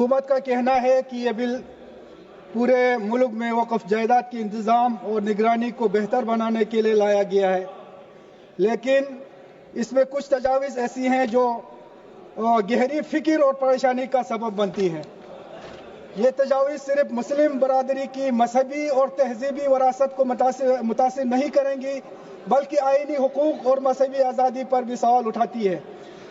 हुकूमत का कहना है कि ये बिल पूरे मुल्क में वक़्फ़ जायदाद के इंतज़ाम और निगरानी को बेहतर बनाने के लिए लाया गया है, लेकिन इसमें कुछ तजावीज़ ऐसी हैं जो गहरी फ़िक्र और परेशानी का सबब बनती हैं। ये तजावीज़ सिर्फ मुस्लिम बरादरी की मजहबी और तहजीबी वरासत को मुतासिर नहीं करेंगी, बल्कि आईनी हुकूक और मजहबी आज़ादी पर भी सवाल उठाती है।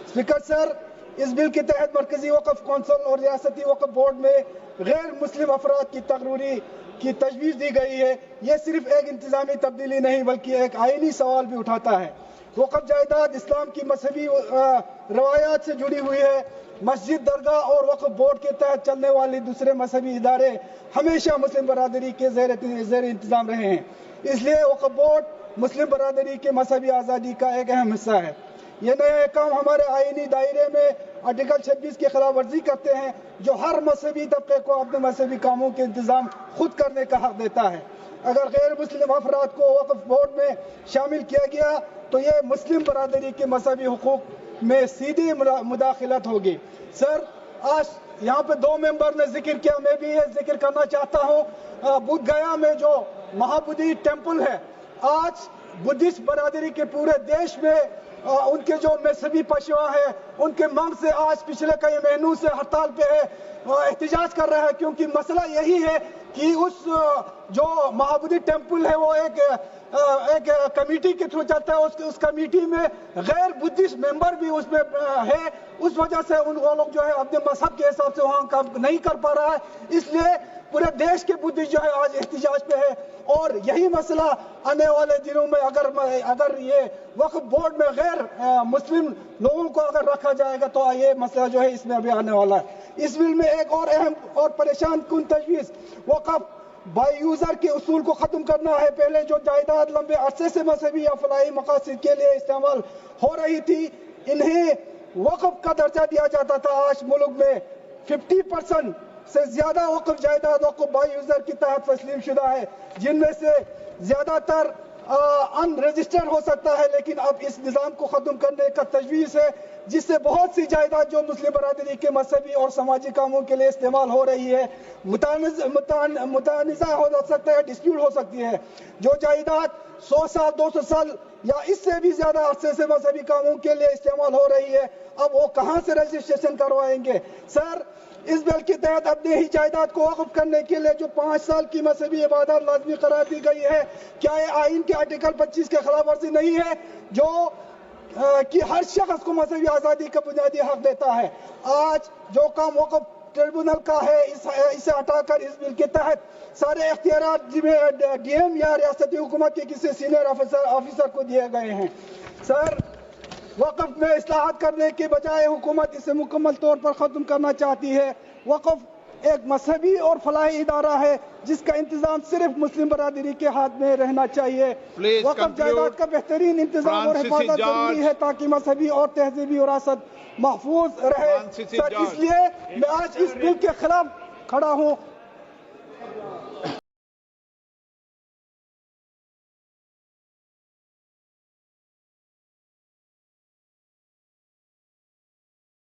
स्पीकर सर, इस बिल के तहत मरकजी वक़्फ़ कौंसिल और रियासती वक़्फ़ बोर्ड में गैर मुस्लिम अफराद की तकर्री की तजवीज़ दी गई है। ये सिर्फ एक इंतज़ामी तब्दीली नहीं बल्कि एक आईनी सवाल भी उठाता है। वक़्फ़ जायदाद इस्लाम की मजहबी रवायात से जुड़ी हुई है। मस्जिद, दरगाह और वक़्फ़ बोर्ड के तहत चलने वाले दूसरे मजहबी इदारे हमेशा मुस्लिम बरादरी के ज़ेर इंतज़ाम रहे हैं, इसलिए वक़्फ़ बोर्ड मुस्लिम बरादरी के मजहबी आज़ादी का एक अहम हिस्सा है। ये नए काम हमारे आईनी दायरे में आर्टिकल 26 की खिलाफ वर्जी करते हैं, जो हर मजहबी तबके को अपने मजहबी कामों के इंतज़ाम खुद करने का हक देता है। अगर गैर मुस्लिम अफराद को वक़्फ़ बोर्ड में शामिल किया गया तो ये मुस्लिम बरादरी के मजहबी हुकूक में सीधी मुदाखलत होगी। सर, आज यहाँ पे 2 मेंबर ने जिक्र किया, मैं भी ये जिक्र करना चाहता हूँ। बुद्ध गया में जो महाबोधि टेम्पल है, आज बुद्धिस्ट बरादरी के पूरे देश में उनके जो मजहबी पेशवा है, उनके मांग से आज पिछले कई महीनों से हड़ताल पे है, एहतजाज कर रहा है, क्योंकि मसला यही है कि उस जो महाबोधि टेम्पल है वो एक कमेटी के थ्रू चलता है। उस कमेटी में गैर बुद्धिस्ट मेंबर भी उसमें है। उस वजह से वो लोग जो है अपने मजहब के हिसाब से वहाँ काम नहीं कर पा रहा है, इसलिए पूरे देश के बुद्धिस्ट जो है आज एहतजाज पे है। और यही मसला आने वाले दिनों में अगर ये वक्फ बोर्ड में गैर मुस्लिम लोगों को अगर रखा जाएगा तो ये मसला जो है इसमें अभी आने वाला है। इस बिल में एक और अहम और परेशान कुन तजवीज़ वक्फ बाई यूजर के उसूल को खत्म करना है। पहले जो जायदाद लंबे अरसे से मजहबी या फलाही मकासद के लिए इस्तेमाल हो रही थी, इन्हें वक्फ का दर्जा दिया जाता था। आज मुल्क में 50% से ज्यादा वक्फ जायदाद वक्फ बाई यूजर के तहत तस्लीम शुदा है, जिनमें से ज्यादातर अनरजिस्टर्ड हो सकता है। लेकिन अब इस निज़ाम को खत्म करने का तजवीज़ है, जिससे बहुत सी जायदाद जो मुस्लिम बरादरी के मजहबी और समाजी कामों के लिए इस्तेमाल हो रही है मुतानिज़ा हो सकता है, डिस्प्यूट हो सकती है। जो जायदाद 100 साल 200 साल या इससे भी ज्यादा अरसे से मजहबी कामों के लिए इस्तेमाल हो रही है, अब वो कहाँ से रजिस्ट्रेशन करवाएंगे? सर, इस बिल के तहत अपने ही जायदाद को वक्फ करने के लिए जो 5 साल की मजहबी इबादत लाजमी करार दी गई है, क्या ये आइन के आर्टिकल 25 के खिलाफ वर्जी नहीं है, जो कि हर शख्स को मजहबी आज़ादी का बुनियादी हक देता है? आज जो काम वक्फ ट्रिब्यूनल का है, इसे हटाकर इस बिल के तहत सारे इख्तियारात डीएम या रियासती हुकूमत के किसी सीनियर ऑफिसर को दिए गए हैं। सर, वक़्फ़ में इस्लाहात करने के बजाय हुकूमत इसे मुकम्मल तौर पर ख़त्म करना चाहती है। वक़्फ़ एक मजहबी और फलाही इदारा है जिसका इंतजाम सिर्फ मुस्लिम बरादरी के हाथ में रहना चाहिए। वक़्फ़ जायदाद का बेहतरीन इंतजाम और हिफाजत जरूरी है ताकि मजहबी और तहजीबी विरासत महफूज रहे। सर, इसलिए मैं आज इस बिल के खिलाफ खड़ा हूँ।